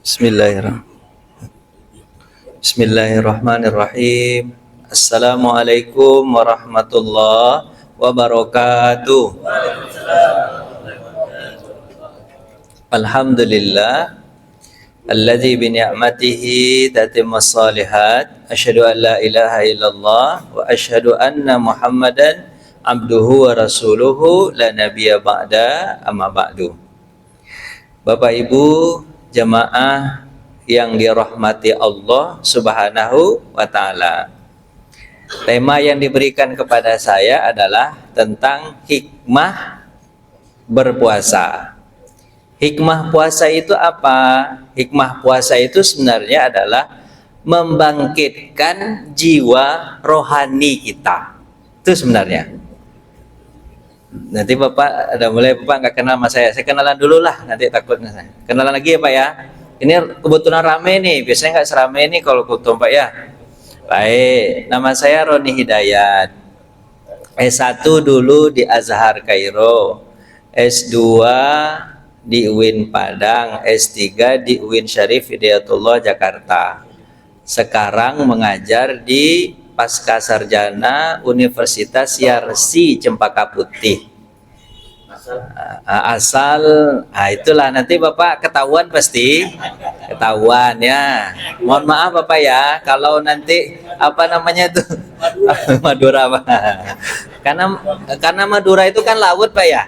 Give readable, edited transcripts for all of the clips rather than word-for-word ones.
Bismillahirrahmanirrahim. Assalamualaikum warahmatullahi wabarakatuh. Alhamdulillah alladzi bi ni'matihi tatimmus shalihat. Asyhadu an la ilaha illallah wa asyhadu anna Muhammadan abduhu wa rasuluhu la nabiyya ba'da, amma ba'du. Bapak Ibu jamaah yang dirahmati Allah Subhanahu wa ta'ala, tema yang diberikan kepada saya adalah tentang hikmah berpuasa. Hikmah puasa itu apa? Hikmah puasa itu sebenarnya adalah membangkitkan jiwa rohani kita. Itu sebenarnya. Nanti Bapak ada mulai, Bapak nggak kenal sama saya kenalan dulu lah, nanti takutnya saya kenalan lagi ya Pak ya. Ini kebetulan rame nih, biasanya nggak serame ini kalau ketemu Pak ya. Baik, nama saya Roni Hidayat, S1 dulu di Azhar Kairo, S2 di UIN Padang, S3 di UIN Syarif Hidayatullah Jakarta. Sekarang mengajar di Pasca Sarjana Universitas Yarsi Cempaka Putih. Asal, itulah nanti Bapak ketahuan, pasti ketahuan ya. Mohon maaf Bapak ya, kalau nanti apa namanya itu Madura Pak. Karena Madura itu kan laut Pak ya.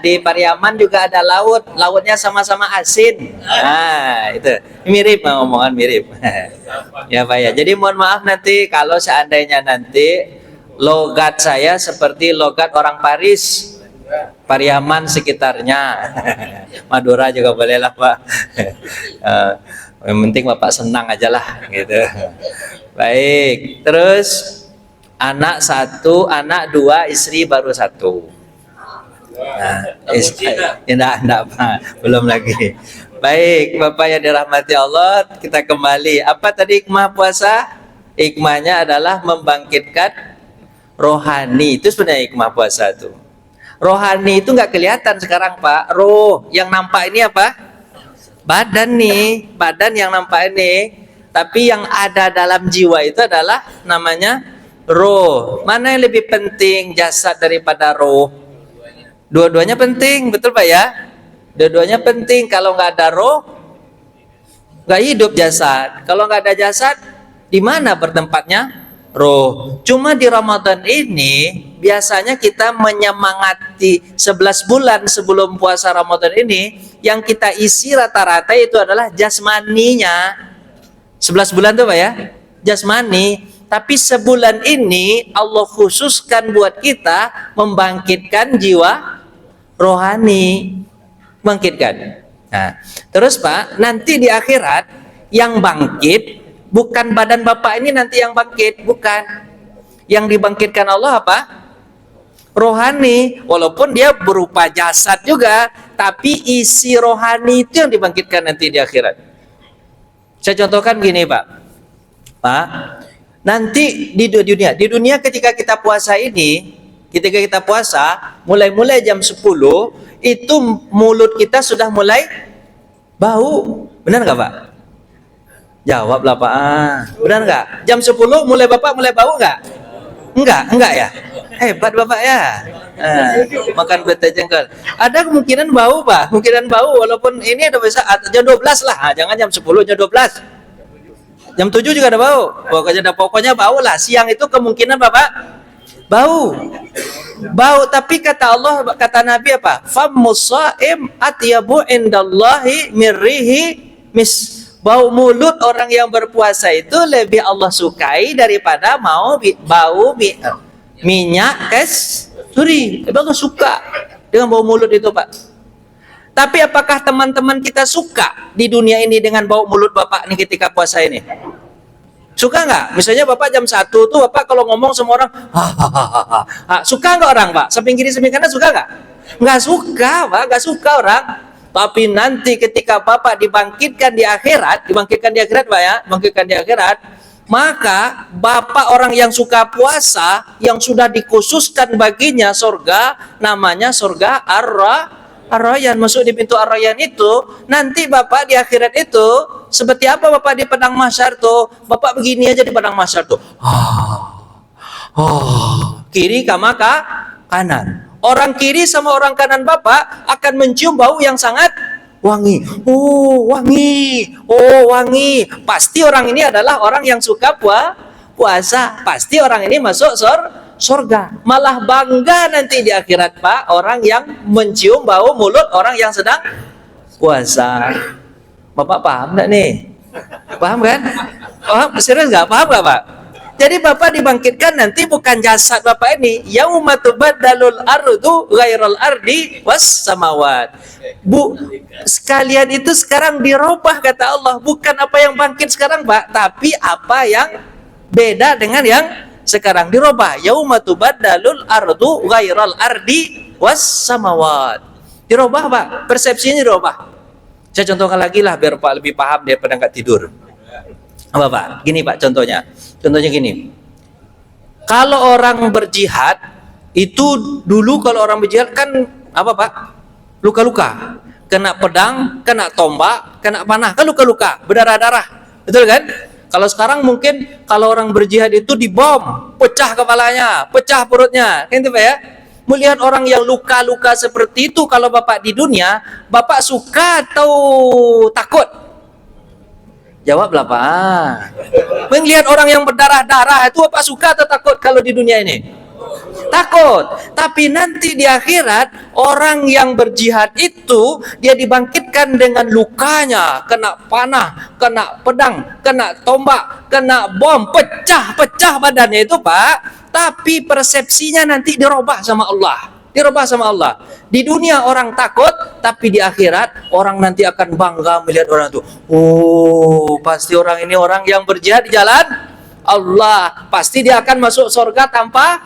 Di Pariaman juga ada laut, lautnya sama-sama asin. Itu mirip, ngomongan mirip. Ya Pak ya. Jadi mohon maaf nanti kalau seandainya nanti logat saya seperti logat orang Paris, Pariaman sekitarnya. Madura juga boleh lah Pak. Yang penting Bapak senang aja lah gitu. Baik, terus anak 1, anak 2, istri baru 1. Enggak Pak, belum lagi. Baik, Bapak yang dirahmati Allah, kita kembali. Apa tadi hikmah puasa? Hikmahnya adalah membangkitkan rohani. Itu sebenarnya hikmah puasa itu. Rohani itu nggak kelihatan sekarang Pak. Roh yang nampak ini apa? Badan nih, badan yang nampak ini. Tapi yang ada dalam jiwa itu adalah namanya roh. Mana yang lebih penting, jasad daripada roh? Dua-duanya penting, betul Pak ya? Dua-duanya penting. Kalau nggak ada roh, nggak hidup jasad. Kalau nggak ada jasad, di mana bertempatnya roh? Cuma di Ramadan ini biasanya kita menyemangati 11 bulan sebelum puasa Ramadan ini, yang kita isi rata-rata itu adalah jasmaninya. 11 bulan tuh Pak ya, jasmani. Tapi sebulan ini Allah khususkan buat kita membangkitkan jiwa rohani, bangkitkan. Nah, terus Pak, nanti di akhirat yang bangkit bukan badan Bapak ini nanti yang bangkit, bukan. Yang dibangkitkan Allah apa? Rohani. Walaupun dia berupa jasad juga, tapi isi rohani itu yang dibangkitkan nanti di akhirat. Saya contohkan gini Pak. Pak, nanti di dunia ketika kita puasa ini, ketika kita puasa, mulai jam 10, itu mulut kita sudah mulai bau. Benar nggak Pak? Jawablah Pak. Benar nggak? Jam 10 Bapak mulai bau nggak? Enggak ya? Hebat Bapak ya. Makan bete jengkol. Ada kemungkinan bau Pak, kemungkinan bau walaupun ini ada bisa jam 12 lah. Jangan jam 10, jam 12. Jam 7 juga ada bau. Pokoknya bau lah. Siang itu kemungkinan Bapak bau. Tapi kata Allah, kata Nabi apa? Fammusaim atyabu indallahi mirrihi mis. Bau mulut orang yang berpuasa itu lebih Allah sukai daripada bau minyak kasturi. Allah suka dengan bau mulut itu Pak. Tapi apakah teman-teman kita suka di dunia ini dengan bau mulut Bapak nih ketika puasa ini? Suka nggak? Misalnya Bapak jam 1 tuh Bapak kalau ngomong sama orang, suka nggak orang Pak? Samping kiri samping kanan suka nggak? Nggak suka Pak, nggak suka orang. Tapi nanti ketika Bapak dibangkitkan di akhirat Pak ya, bangkitkan di akhirat, maka Bapak orang yang suka puasa, yang sudah dikhususkan baginya surga, namanya surga Ar-Rayyan, masuk di pintu Ar-Rayyan itu, nanti Bapak di akhirat itu seperti apa Bapak di padang mahsyar tuh? Bapak begini aja di padang mahsyar tuh. Kiri sama kanan. Orang kiri sama orang kanan Bapak akan mencium bau yang sangat wangi. Wangi. Wangi. Pasti orang ini adalah orang yang suka puasa. Pasti orang ini masuk surga. Malah bangga nanti di akhirat Pak, orang yang mencium bau mulut orang yang sedang puasa. Bapak paham enggak nih? Paham kan? Paham? Serius enggak? Paham enggak Pak? Jadi Bapak dibangkitkan nanti bukan jasad Bapak ini. Yauma tubaddalul ardu ghairal ardi was samawat. Sekalian itu sekarang dirubah kata Allah. Bukan apa yang bangkit sekarang Pak, tapi apa yang beda dengan yang sekarang dirubah. Yauma tubaddalul ardu ghairal ardi was samawat. Dirubah Pak, persepsinya dirubah. Saya contohkan lagi lah biar Pak lebih paham daripada nggak tidur. Apa Pak? Gini Pak contohnya. Contohnya gini. Kalau orang berjihad itu dulu kalau orang berjihad kan apa Pak? Luka-luka. Kena pedang, kena tombak, kena panah, kan luka-luka, berdarah-darah. Betul kan? Kalau sekarang mungkin kalau orang berjihad itu dibom, pecah kepalanya, pecah perutnya. Kan itu Pak ya? Melihat orang yang luka-luka seperti itu kalau Bapak di dunia, Bapak suka atau takut? Jawablah Pak. Melihat orang yang berdarah-darah itu Bapak suka atau takut kalau di dunia ini? Takut. Tapi nanti di akhirat orang yang berjihad itu dia dibangkitkan dengan lukanya, kena panah, kena pedang, kena tombak, kena bom, pecah-pecah badannya itu Pak. Tapi persepsinya nanti dirubah sama Allah. Dirubah sama Allah. Di dunia orang takut, tapi di akhirat orang nanti akan bangga melihat orang itu. Pasti orang ini orang yang berjihad di jalan Allah. Pasti dia akan masuk surga tanpa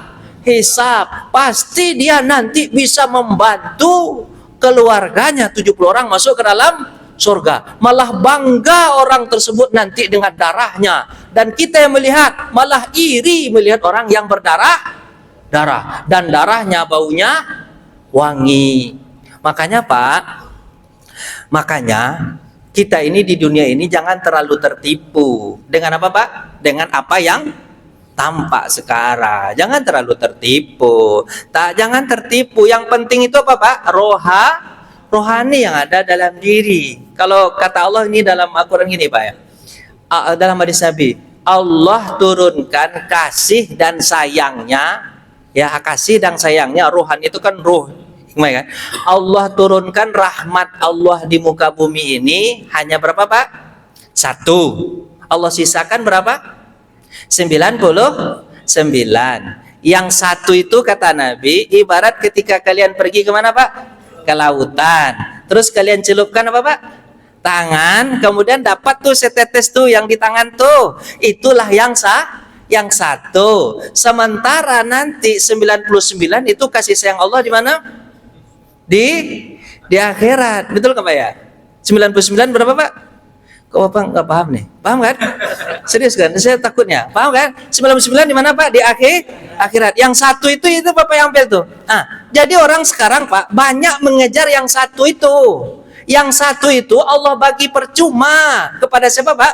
hisab. Pasti dia nanti bisa membantu keluarganya 70 orang masuk ke dalam surga. Malah bangga orang tersebut nanti dengan darahnya. Dan kita yang melihat malah iri melihat orang yang berdarah dan darahnya baunya wangi. Makanya Pak, kita ini di dunia ini jangan terlalu tertipu. Dengan apa Pak? Dengan apa yang tampak sekarang. Jangan terlalu tertipu. Jangan tertipu. Yang penting itu apa Pak? Rohani yang ada dalam diri. Kalau kata Allah ini dalam Al-Quran gini Pak ya. Dalam hadis Nabi, Allah turunkan kasih dan sayangnya. Ya, kasih dan sayangnya, rohani itu kan ruh. Kan? Allah turunkan rahmat Allah di muka bumi ini hanya berapa Pak? 1. Allah sisakan berapa? 99. Yang 1 itu kata Nabi ibarat ketika kalian pergi kemana Pak? Ke lautan. Terus kalian celupkan apa Pak? Tangan, kemudian dapat tuh setetes tuh yang di tangan tuh. Itulah yang 1. Sementara nanti 99 itu kasih sayang Allah di mana? Di akhirat. Betul kan Pak ya? 99 berapa Pak? Kok Bapak nggak paham nih? Paham kan? Serius kan? Saya takutnya. Paham kan? 99 di mana Pak? Di akhirat. Yang 1 itu Bapak yang ambil tuh. Jadi orang sekarang Pak banyak mengejar yang 1 itu. Yang 1 itu Allah bagi percuma kepada siapa Pak?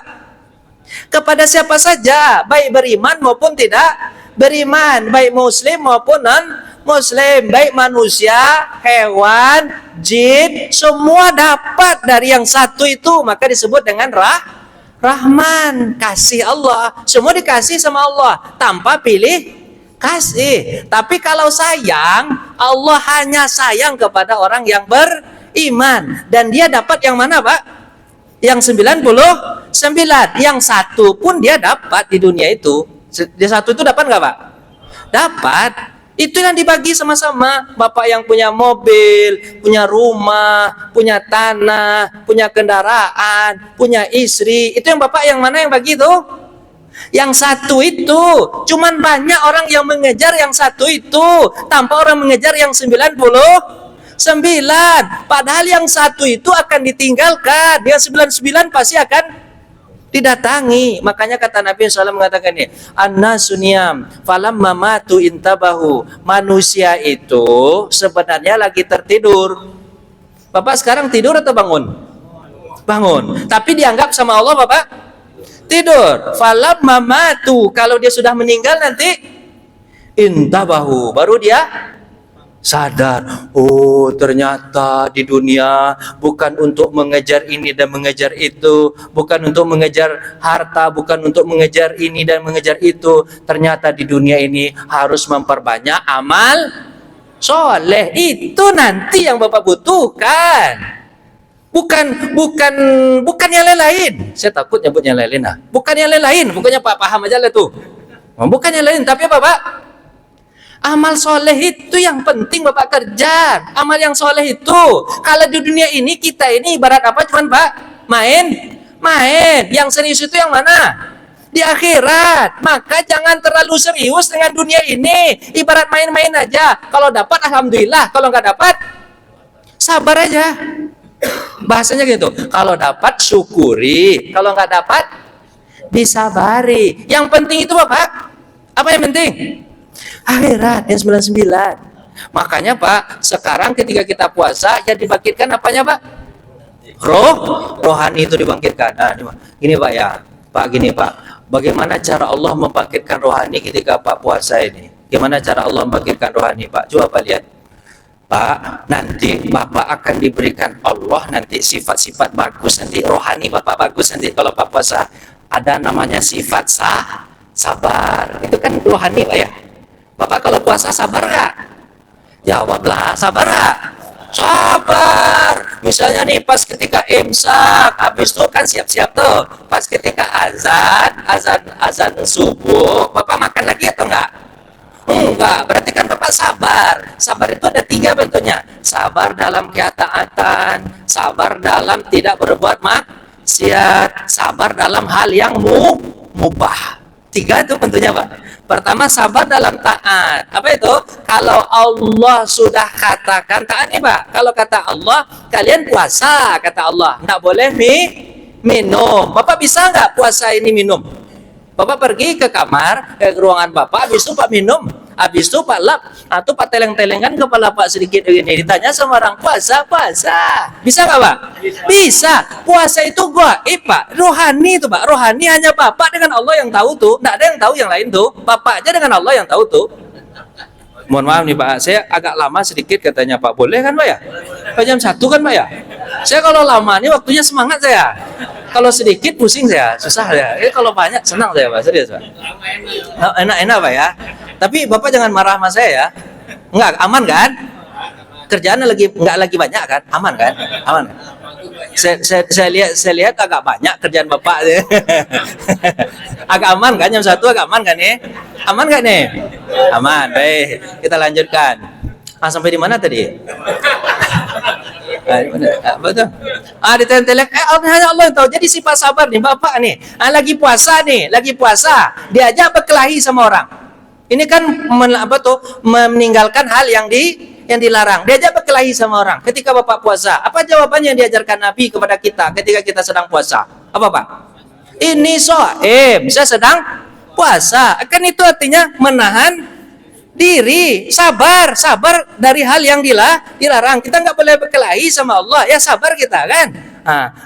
Kepada siapa saja, baik beriman maupun tidak beriman, baik muslim maupun non-muslim, baik manusia, hewan, jin, semua dapat dari yang 1 itu. Maka disebut dengan Rahman, kasih Allah. Semua dikasih sama Allah tanpa pilih kasih. Tapi kalau sayang, Allah hanya sayang kepada orang yang beriman. Dan dia dapat yang mana Pak? Yang 99. Yang 1 pun dia dapat di dunia itu. Dia 1 itu dapat nggak Pak? Dapat. Itu yang dibagi sama-sama. Bapak yang punya mobil, punya rumah, punya tanah, punya kendaraan, punya istri. Itu yang Bapak yang mana yang bagi itu? Yang 1 itu. Cuman banyak orang yang mengejar yang 1 itu tanpa orang mengejar yang 99. Padahal yang 1 itu akan ditinggalkan. Yang 99 pasti akan didatangi. Makanya kata Nabi SAW mengatakan ini, an-nasuniyam falamma matu intabahu. Manusia itu sebenarnya lagi tertidur. Bapak sekarang tidur atau bangun? Bangun. Tapi dianggap sama Allah Bapak tidur. Falam mamatu, kalau dia sudah meninggal nanti intabahu, baru dia sadar. Oh, ternyata di dunia bukan untuk mengejar ini dan mengejar itu, bukan untuk mengejar harta, bukan untuk mengejar ini dan mengejar itu. Ternyata di dunia ini harus memperbanyak amal soleh. Itu nanti yang Bapak butuhkan. Bukan yang lain. Saya takut nyebut yang lain. Bukan yang lain. Bukannya Pak paham aja lah tuh. Bukan yang lain. Tapi apa Pak? Amal soleh itu yang penting Bapak kerja. Amal yang soleh itu. Kalau di dunia ini kita ini ibarat apa cuman Pak? Main. Yang serius itu yang mana? Di akhirat. Maka jangan terlalu serius dengan dunia ini. Ibarat main-main aja. Kalau dapat alhamdulillah. Kalau nggak dapat sabar aja. Bahasanya gitu. Kalau dapat syukuri, kalau nggak dapat disabari. Yang penting itu Bapak, apa yang penting? Akhirat yang 99. Makanya Pak, sekarang ketika kita puasa yang dibangkitkan apanya Pak? Rohani itu dibangkitkan. Nah, gini Pak ya. Pak gini Pak. Bagaimana cara Allah membangkitkan rohani ketika Pak puasa ini? Gimana cara Allah membangkitkan rohani Pak? Coba Pak lihat. Pak, nanti Bapak akan diberikan Allah nanti sifat-sifat bagus, nanti rohani Bapak bagus nanti kalau Bapak puasa. Ada namanya sifat sabar. Itu kan rohani Pak ya. Bapak kalau puasa sabar nggak? Jawablah, sabar nggak? Sabar. Misalnya nih pas ketika imsak, habis itu kan siap-siap tuh. Pas ketika azan subuh, Bapak makan lagi atau enggak? Enggak, berarti kan Bapak sabar. Sabar itu ada 3 bentuknya. Sabar dalam ketaatan, sabar dalam tidak berbuat maksiat, sabar dalam hal yang mubah. 3 itu bentuknya Pak. Pertama sabar dalam taat. Apa itu? Kalau Allah sudah katakan taat nih Pak. Kalau kata Allah, kalian puasa, kata Allah. Nggak boleh minum. Bapak bisa nggak puasa ini minum? Bapak pergi ke kamar, ke ruangan Bapak, habis itu Pak minum, habis itu Pak lap, atau Pak teleng-telengan kepala Pak sedikit ini. Ditanya sama orang puasa. Bisa nggak Pak? Bisa. Puasa itu gaib Pak, rohani itu Pak. Rohani hanya Bapak dengan Allah yang tahu tuh, nggak ada yang tahu yang lain tuh. Bapak aja dengan Allah yang tahu tuh. Mohon maaf nih Pak, saya agak lama sedikit katanya Pak. Boleh kan Pak ya? Pak jam 1 kan Pak ya? Saya kalau lama ini waktunya semangat saya. Kalau sedikit pusing saya, susah ya. Kalau banyak senang saya Pak, serius Pak. Enak-enak Pak ya. Tapi Bapak jangan marah sama saya ya. Enggak, aman kan? Kerjaan enggak lagi banyak kan? Aman kan? Aman. Saya lihat agak banyak kerjaan Bapak. Agak aman kan? Jam 1 agak aman kan nih? Aman nggak nih? Aman. Baik, kita lanjutkan. Sampai di mana tadi? Betul. Diteleng-teleng. Hanya Allah yang tahu. Jadi sifat sabar nih Bapak nih. Lagi puasa. Diajak berkelahi sama orang. Ini kan meninggalkan hal yang dilarang. Diajak berkelahi sama orang. Ketika Bapak puasa, apa jawabannya yang diajarkan Nabi kepada kita ketika kita sedang puasa? Apa Pak? Ini shaim, saya sedang puasa. Kan itu artinya menahan diri, sabar dari hal yang dilarang. Kita nggak boleh berkelahi sama Allah, ya sabar kita kan.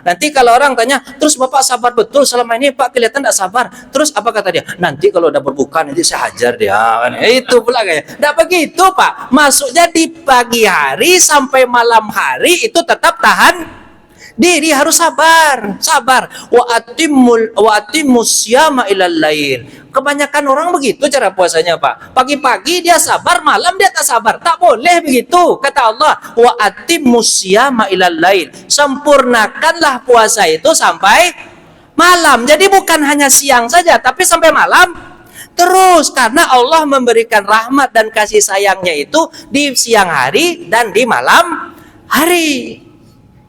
Nanti kalau orang tanya, terus Bapak sabar betul selama ini Pak kelihatan nggak sabar. Terus apa kata dia? Nanti kalau udah berbuka nanti saya hajar dia. Itu pula kayak. Nggak begitu Pak. Maksudnya di pagi hari sampai malam hari itu tetap tahan diri, harus sabar. Wa atimmus syiyama ilal lail. Kebanyakan orang begitu cara puasanya Pak. Pagi-pagi dia sabar, malam dia tak sabar. Tak boleh begitu. Kata Allah, wa atimmus syiyama ilal lail. Sempurnakanlah puasa itu sampai malam. Jadi bukan hanya siang saja, tapi sampai malam terus. Karena Allah memberikan rahmat dan kasih sayangnya itu di siang hari dan di malam hari.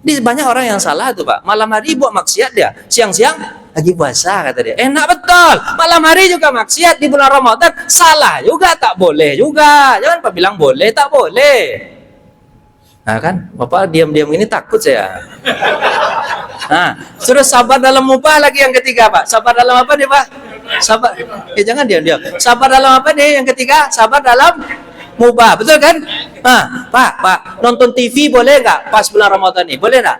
Banyak orang yang salah tuh Pak. Malam hari buat maksiat dia, siang-siang lagi puasa kata dia. Enak betul. Malam hari juga maksiat di bulan Ramadan. Salah juga, tak boleh juga. Jangan Pak bilang boleh, tak boleh. Kan Bapak diam-diam ini takut saya. Terus sabar dalam mubah lagi yang ketiga Pak. Sabar dalam apa nih Pak? Sabar. Jangan diam-diam. Sabar dalam apa nih yang ketiga? Sabar dalam mubah, betul kan? Pak, nonton TV boleh nggak pas bulan Ramadan ini? Boleh nggak?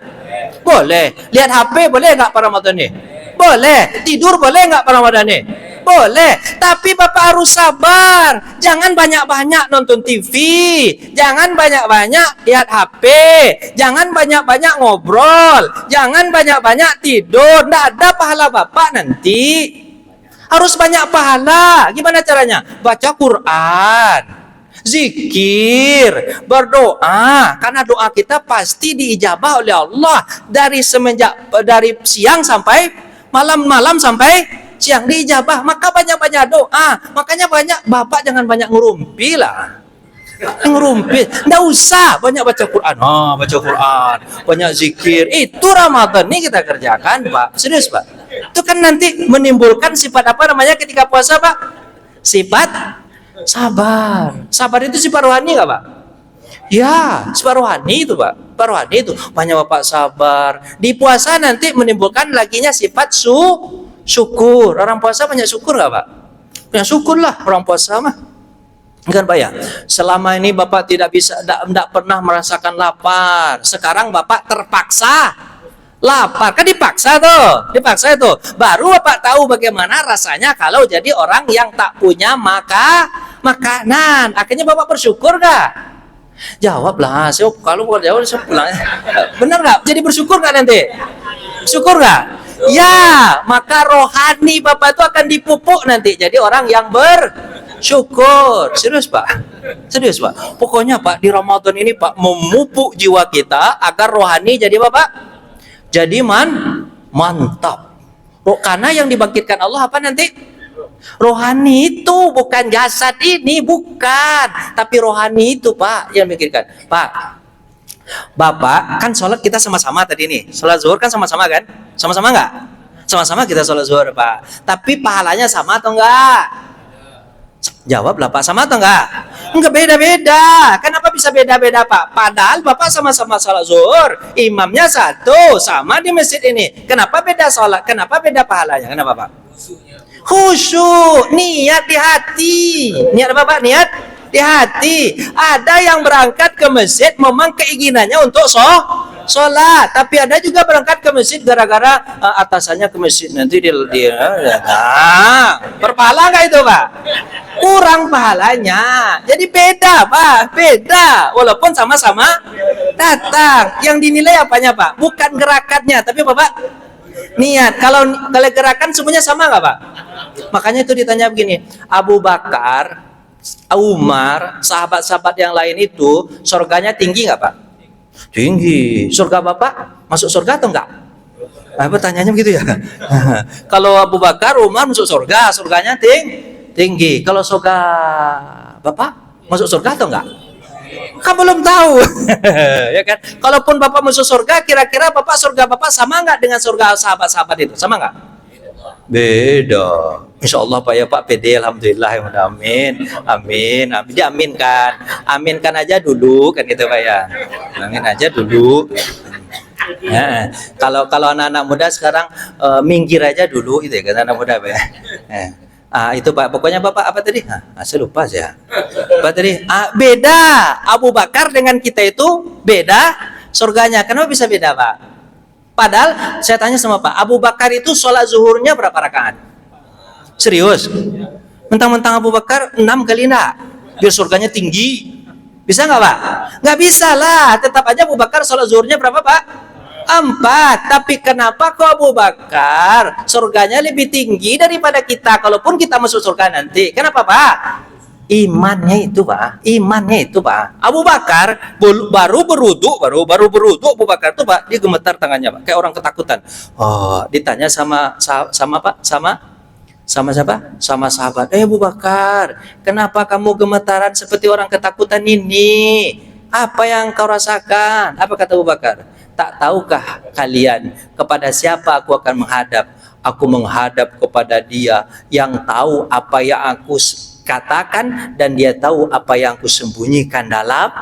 Boleh. Lihat HP boleh nggak pada Ramadan ini? Boleh. Tidur boleh nggak pada Ramadan ini? Boleh. Tapi Bapak harus sabar. Jangan banyak-banyak nonton TV. Jangan banyak-banyak lihat HP. Jangan banyak-banyak ngobrol. Jangan banyak-banyak tidur. Nggak ada pahala Bapak nanti. Harus banyak pahala. Gimana caranya? Baca Quran, zikir, berdoa. Karena doa kita pasti diijabah oleh Allah dari siang sampai malam sampai siang diijabah. Maka banyak-banyak doa. Makanya Bapak jangan banyak ngerumpi lah. Ngerumpi. Nggak usah banyak baca Quran. Baca Quran, banyak zikir. Itu Ramadan ini kita kerjakan, Pak. Serius, Pak. Itu kan nanti menimbulkan sifat apa namanya ketika puasa, Pak? Sifat sabar. Sabar itu sifat rohani nggak, Pak? Ya, sifat rohani itu, Pak. Sifat rohani itu banyak Bapak sabar. Di puasa nanti menimbulkan laginya sifat syukur. Orang puasa banyak syukur nggak, Pak? Banyak syukur lah orang puasa mah. Kan Pak ya, selama ini Bapak tidak pernah merasakan lapar. Sekarang Bapak terpaksa lapar, kan dipaksa itu. Baru Bapak tahu bagaimana rasanya kalau jadi orang yang tak punya makanan. Akhirnya Bapak bersyukur gak? Jawablah, kalau bukan jawab saya pulang. Benar gak? Jadi bersyukur gak nanti? Syukur gak? Ya, maka rohani Bapak itu akan dipupuk nanti. Jadi orang yang bersyukur. Serius Pak. Pokoknya Pak, di Ramadan ini Pak memupuk jiwa kita agar rohani jadi Bapak jadi mantap. Karena yang dibangkitkan Allah apa nanti? Rohani itu, bukan jasad ini, bukan. Tapi rohani itu Pak yang dibangkitkan. Pak, Bapak kan sholat kita sama-sama tadi nih. Sholat zuhur kan sama-sama kan? Sama-sama nggak? Sama-sama kita sholat zuhur Pak. Tapi pahalanya sama atau enggak? Jawablah Pak, sama atau enggak? Enggak, beda-beda. Kenapa bisa beda-beda Pak? Padahal Bapak sama-sama sholat zuhur, imamnya satu, sama di masjid ini. Kenapa beda sholat? Kenapa beda pahalanya? Kenapa Pak? Khusyuk, niat di hati. Niat apa Pak? Niat di hati. Ada yang berangkat ke masjid memang keinginannya untuk sholat, tapi ada juga berangkat ke masjid gara-gara atasannya ke masjid, nanti dia berpahala nggak itu Pak? Kurang pahalanya. Jadi beda Pak, beda walaupun sama-sama datang. Yang dinilai apanya Pak? Bukan gerakannya, tapi Bapak niat. Kalau gerakan semuanya sama nggak Pak? Makanya itu ditanya begini, Abu Bakar, Umar, sahabat-sahabat yang lain itu surganya tinggi nggak Pak? Tinggi. Surga Bapak masuk surga atau enggak? Pertanyaannya begitu ya. Kalau Abu Bakar, Umar masuk surga, surganya tinggi. Kalau surga Bapak masuk surga atau enggak? Kan belum tahu. Ya kan? Kalaupun Bapak masuk surga, kira-kira surga Bapak sama enggak dengan surga sahabat-sahabat itu? Sama enggak? Beda. Insya Allah Pak ya Pak, pede, alhamdulillah, ya amin, aminkan aja dulu kan gitu Pak ya, amin aja dulu. Ya, kalau anak-anak muda sekarang minggir aja dulu itu ya kan anak muda Pak ya. Itu Pak, pokoknya Bapak apa tadi? Saya lupa saya. Apa tadi? Beda. Abu Bakar dengan kita itu beda surganya. Kenapa bisa beda Pak? Padahal saya tanya sama Pak, Abu Bakar itu sholat zuhurnya berapa rakaat? Serius? Mentang-mentang Abu Bakar 6 kali enggak? Biar surganya tinggi. Bisa nggak Pak? Nggak bisa lah. Tetap aja Abu Bakar sholat zuhurnya berapa Pak? 4. Tapi kenapa kok Abu Bakar surganya lebih tinggi daripada kita? Kalaupun kita masuk surga nanti. Kenapa Pak? Imannya itu Pak. Abu Bakar baru berwudu Abu Bakar itu Pak, dia gemetar tangannya Pak, kayak orang ketakutan. Ditanya sama Pak, sama siapa? Sama sahabat. Abu Bakar, kenapa kamu gemetaran seperti orang ketakutan ini? Apa yang kau rasakan? Apa kata Abu Bakar? Tak tahukah kalian kepada siapa aku akan menghadap? Aku menghadap kepada Dia yang tahu apa yang aku katakan dan Dia tahu apa yang aku sembunyikan dalam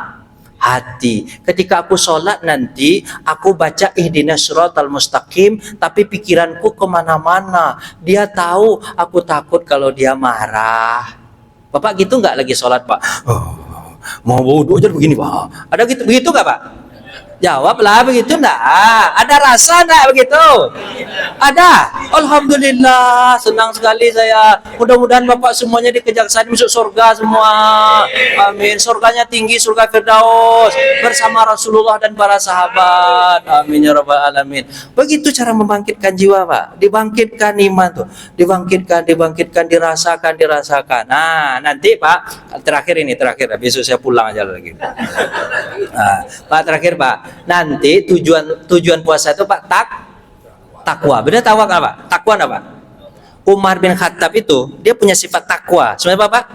hati. Ketika aku sholat nanti, aku baca ihdinas siratal mustaqim, tapi pikiranku kemana-mana. Dia tahu aku takut kalau Dia marah. Bapak gitu nggak lagi sholat Pak? Mau wudhu aja begini Pak. Ada gitu begitu nggak Pak? Jawablah begitu enggak? Ada rasa enggak begitu? Ada. Alhamdulillah, senang sekali saya. Mudah-mudahan Bapak semuanya di Kejaksaan masuk surga semua. Amin. Surganya tinggi, surga Firdaus bersama Rasulullah dan para sahabat. Amin ya rabbal alamin. Begitu cara membangkitkan jiwa, Pak. Dibangkitkan iman tuh. Dibangkitkan, dirasakan. Nah, nanti Pak, terakhir. Besok saya pulang aja lagi. Nah, Pak terakhir Pak. Nanti tujuan puasa itu Pak takwa. Benar takwa apa? Takwa apa? Umar bin Khattab itu dia punya sifat takwa. Sebenarnya Pak?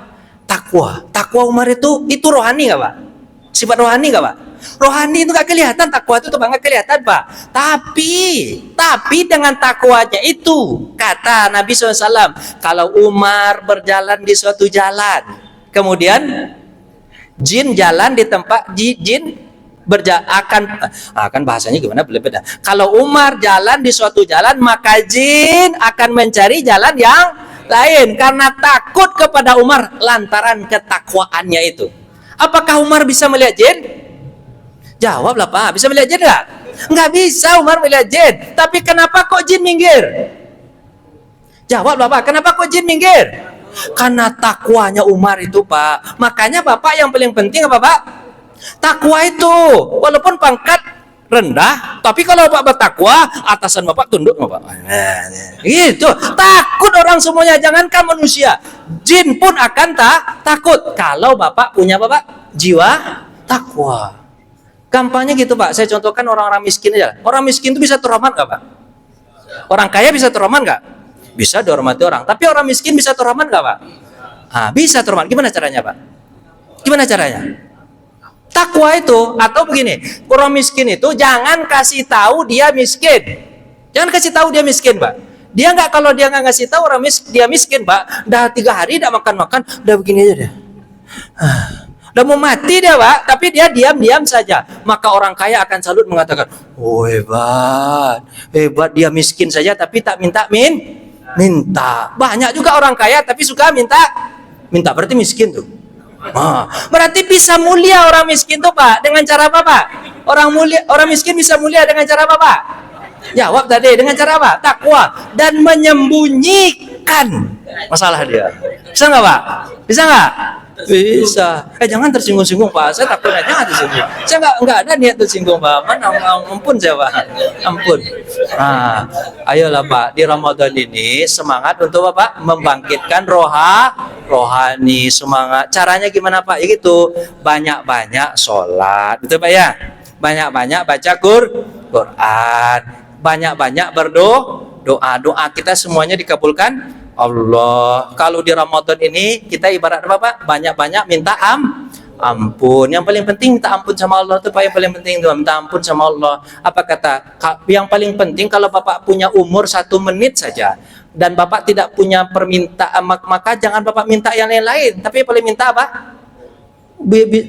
Takwa Umar itu rohani nggak Pak? Sifat rohani nggak Pak? Rohani itu nggak kelihatan, takwa itu tuh nggak kelihatan Pak. Tapi dengan takwanya itu kata Nabi SAW, kalau Umar berjalan di suatu jalan, kemudian jin jalan di tempat jin akan bahasanya gimana beda. Kalau Umar jalan di suatu jalan, maka jin akan mencari jalan yang lain karena takut kepada Umar lantaran ketakwaannya itu. Apakah Umar bisa melihat jin? Jawablah Pak, bisa melihat jin nggak? Nggak bisa Umar melihat jin. Tapi kenapa kok jin minggir? Jawablah Pak, kenapa kok jin minggir? Karena takwanya Umar itu Pak. Makanya Bapak yang paling penting apa Pak? Takwa itu, walaupun pangkat rendah, tapi kalau Bapak bertakwa, atasan Bapak tunduk Bapak. Gitu. Takut orang semuanya, jangankan manusia, jin pun akan takut kalau Bapak punya Bapak jiwa takwa. Gampangnya gitu Pak. Saya contohkan orang-orang miskin aja. Orang miskin itu bisa terhormat nggak Pak? Orang kaya bisa terhormat nggak? Bisa dihormati orang. Tapi orang miskin bisa terhormat nggak Pak? Bisa terhormat. Gimana caranya Pak? Gimana caranya? Takwa itu, atau begini, orang miskin itu jangan kasih tahu dia miskin. Jangan kasih tahu dia miskin, Pak. Kalau dia nggak ngasih tahu dia miskin, Pak. Dah 3 hari tidak makan, udah begini aja deh. Udah mau mati dia, Pak, tapi dia diam-diam saja. Maka orang kaya akan salut mengatakan, "Oh, hebat dia miskin saja tapi tak minta. Banyak juga orang kaya tapi suka minta, berarti miskin tuh. Berarti bisa mulia orang miskin tuh Pak. Dengan cara apa Pak? Orang miskin bisa mulia dengan cara apa Pak? Jawab tadi, dengan cara apa? Takwa dan menyembunyikan masalah dia. Bisa nggak Pak? Bisa nggak? Bisa. Jangan tersinggung-singgung Pak. Saya takut jangan tersinggung. Saya nggak ada niat tersinggung Pak. Ampun saya Pak. Ampun. Ayolah Pak, di Ramadan ini semangat untuk Bapak membangkitkan rohani, semangat. Caranya gimana Pak? Ya gitu, banyak-banyak sholat, betul Pak ya? Banyak-banyak baca Quran, banyak-banyak doa kita semuanya dikabulkan Allah. Kalau di Ramadan ini kita ibarat apa Pak? Banyak-banyak minta ampun. Yang paling penting minta ampun sama Allah itu Pak, yang paling penting itu minta ampun sama Allah. Apa kata? Yang paling penting kalau Bapak punya umur 1 menit saja dan Bapak tidak punya permintaan, maka jangan Bapak minta yang lain-lain, tapi paling minta apa?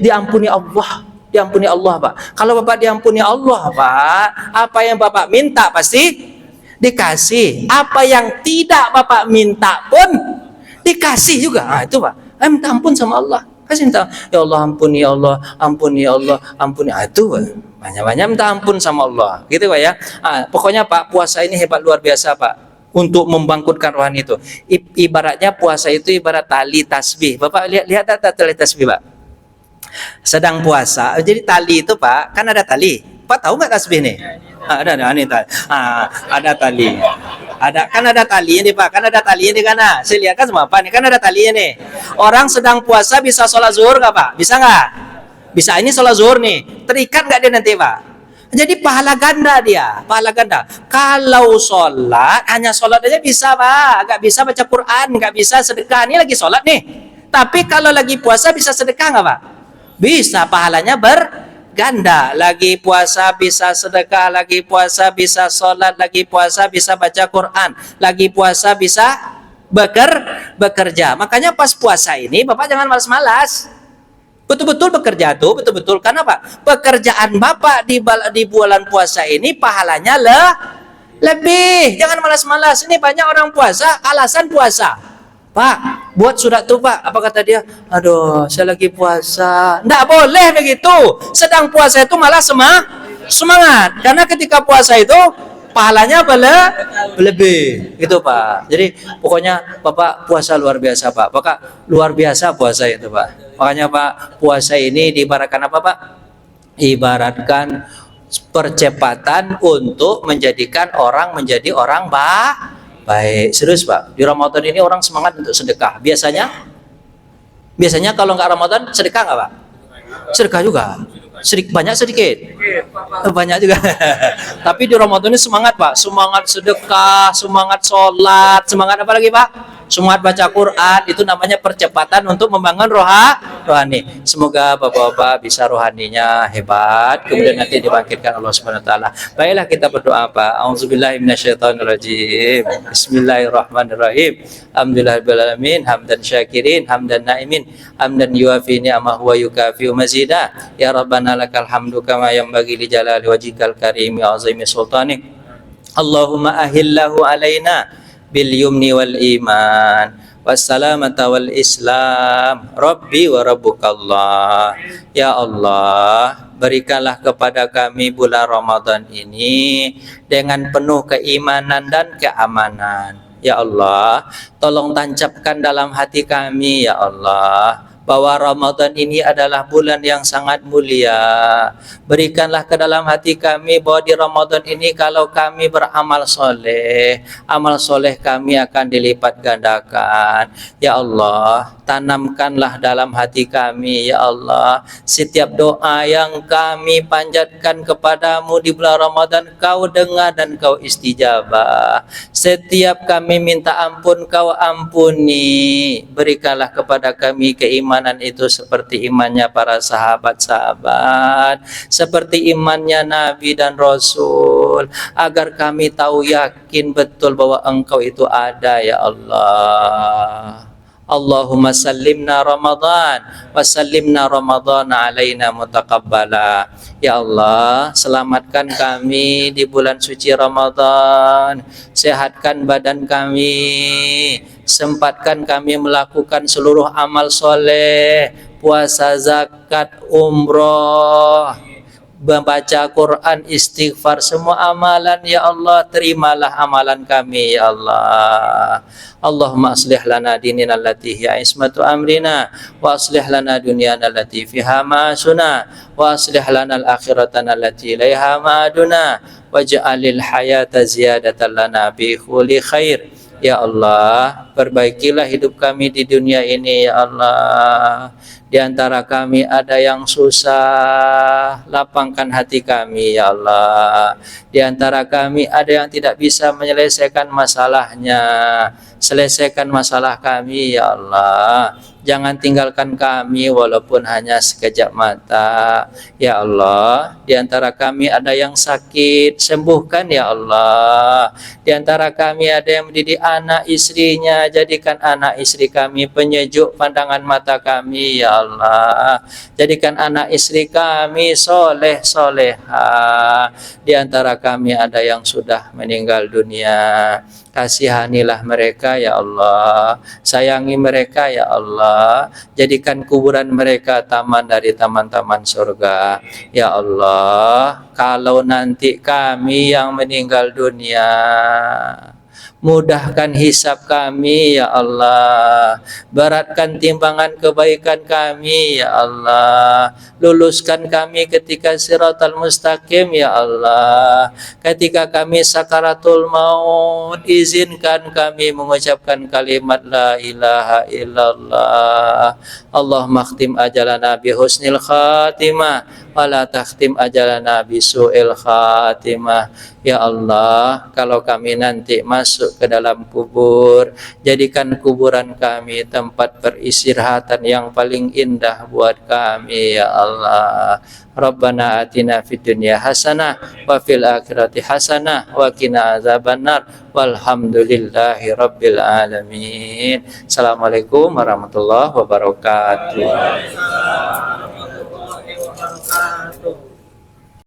Diampuni Allah Pak. Kalau Bapak diampuni Allah Pak, apa yang Bapak minta pasti dikasih. Apa yang tidak Bapak minta pun dikasih juga. Itu Pak. Minta ampun sama Allah. Kasih minta, ya Allah ampuni, ya Allah ampuni, ya Allah ampuni. Itu Pak. Banyak-banyak minta ampun sama Allah. Gitu Pak ya. Pokoknya Pak, puasa ini hebat luar biasa Pak. Untuk membangkitkan rohani itu. Ibaratnya puasa itu ibarat tali tasbih. Bapak lihat tali tasbih Pak. Sedang puasa, jadi tali itu Pak, kan ada tali. Pak tahu nggak tasbih nih? Ada ini tali. Ada tali. Ada tali ini Pak, kan ada tali ini kan? Saya lihat kan sama Pak nih, kan ada tali ini. Orang sedang puasa bisa sholat zuhur nggak Pak? Bisa nggak? Bisa, ini sholat zuhur nih. Terikat nggak dia nanti Pak? Jadi pahala ganda dia, pahala ganda. Kalau sholat, hanya sholat aja bisa Pak, nggak bisa baca Quran, nggak bisa sedekah. Ini lagi sholat nih. Tapi kalau lagi puasa bisa sedekah nggak Pak? Bisa, pahalanya berganda. Lagi puasa bisa sedekah, lagi puasa bisa sholat, lagi puasa bisa baca Quran, lagi puasa bisa bekerja. Makanya pas puasa ini Bapak jangan malas-malas. Betul-betul bekerja tuh, betul-betul. Karena apa? Pekerjaan Bapak di bulan puasa ini pahalanya lebih. Jangan malas-malas. Ini banyak orang puasa, alasan puasa. Pak, buat surat tuh Pak. Apa kata dia? Aduh, saya lagi puasa. Nggak boleh begitu. Sedang puasa itu malah semangat. Karena ketika puasa itu pahalanya lebih. Gitu Pak. Jadi pokoknya Bapak puasa luar biasa Pak. Bapak luar biasa puasa itu Pak. Makanya Pak, puasa ini diibaratkan apa Pak? Ibaratkan percepatan untuk menjadikan orang menjadi orang baik. Serius Pak, di Ramadan ini orang semangat untuk sedekah. Biasanya kalau nggak Ramadan sedekah nggak Pak? Sedekah juga. Banyak sedikit. Banyak juga. Tapi di Ramadan ini semangat Pak, semangat sedekah, semangat sholat, semangat apa lagi Pak? Semangat baca Quran. Itu namanya percepatan untuk membangun rohani. Semoga bapak-bapak bisa rohaninya hebat, kemudian nanti dibangkitkan Allah Subhanahu Wa Taala. Baiklah kita berdoa Pak. Auzubillahi minasyaitonirrajim. Bismillahirrahmanirrahim. Alhamdulillahirabbil alamin, hamdan syakirin, hamdan naimin, hamdan yuafi ni'amahu wa yukafi mazida. Ya Rabbana lakal hamdu kama yanbaghi li jalali wajhikal karim wa azimi sultanik. Allahumma ahillahu alaina bil yumni wal iman wassalamata wal islam rabbi wa rabbukallah. Ya Allah, berikanlah kepada kami bulan Ramadan ini dengan penuh keimanan dan keamanan. Ya Allah, tolong tancapkan dalam hati kami ya Allah bahwa Ramadan ini adalah bulan yang sangat mulia. Berikanlah ke dalam hati kami bahwa di Ramadan ini kalau kami beramal soleh, amal soleh kami akan dilipat gandakan. Ya Allah, tanamkanlah dalam hati kami ya Allah setiap doa yang kami panjatkan kepadamu di bulan Ramadan, kau dengar dan kau istijabah. Setiap kami minta ampun, kau ampuni. Berikanlah kepada kami keimanan itu seperti imannya para sahabat-sahabat, seperti imannya Nabi dan Rasul, agar kami tahu yakin betul bahwa Engkau itu ada ya Allah. Allahumma sallimna Ramadan wa sallimna Ramadan alaina mutaqabbala. Ya Allah, selamatkan kami di bulan suci Ramadan, sehatkan badan kami, sempatkan kami melakukan seluruh amal soleh, puasa, zakat, umroh, membaca Quran, istighfar, semua amalan ya Allah, terimalah amalan kami ya Allah. Allahumma aslih lana dinina allati hiya ismatu amrina wa aslih lana dunyana allati fiha ma'asuna wa aslih lana al-akhiratana allati ilaiha ma'aduna waj'alil hayata ziyadatan lana bi kulli khair. Ya Allah, perbaikilah hidup kami di dunia ini ya Allah. Di antara kami ada yang susah, lapangkan hati kami ya Allah. Di antara kami ada yang tidak bisa menyelesaikan masalahnya, selesaikan masalah kami ya Allah. Jangan tinggalkan kami walaupun hanya sekejap mata ya Allah. Di antara kami ada yang sakit, sembuhkan ya Allah. Di antara kami ada yang mendidik anak istrinya, jadikan anak istri kami penyejuk pandangan mata kami ya Allah. Jadikan anak istri kami soleh soleha. Di antara kami ada yang sudah meninggal dunia, kasihanilah mereka ya Allah, sayangi mereka ya Allah, jadikan kuburan mereka taman dari taman-taman surga ya Allah. Kalau nanti kami yang meninggal dunia, mudahkan hisab kami ya Allah, beratkan timbangan kebaikan kami ya Allah, luluskan kami ketika siratal mustaqim ya Allah. Ketika kami sakaratul maut, izinkan kami mengucapkan kalimat la ilaha illallah. Allahumma khtim ajalana bi husnil khatimah wa la takhtim ajalana bi su'il khatimah. Ya Allah, kalau kami nanti masuk ke dalam kubur, jadikan kuburan kami tempat peristirahatan yang paling indah buat kami ya Allah. Rabbana atina fid dunya hasanah wa fil akhirati hasanah wa qina azabannar walhamdulillahi rabbil alamin. Assalamualaikum warahmatullahi wabarakatuh.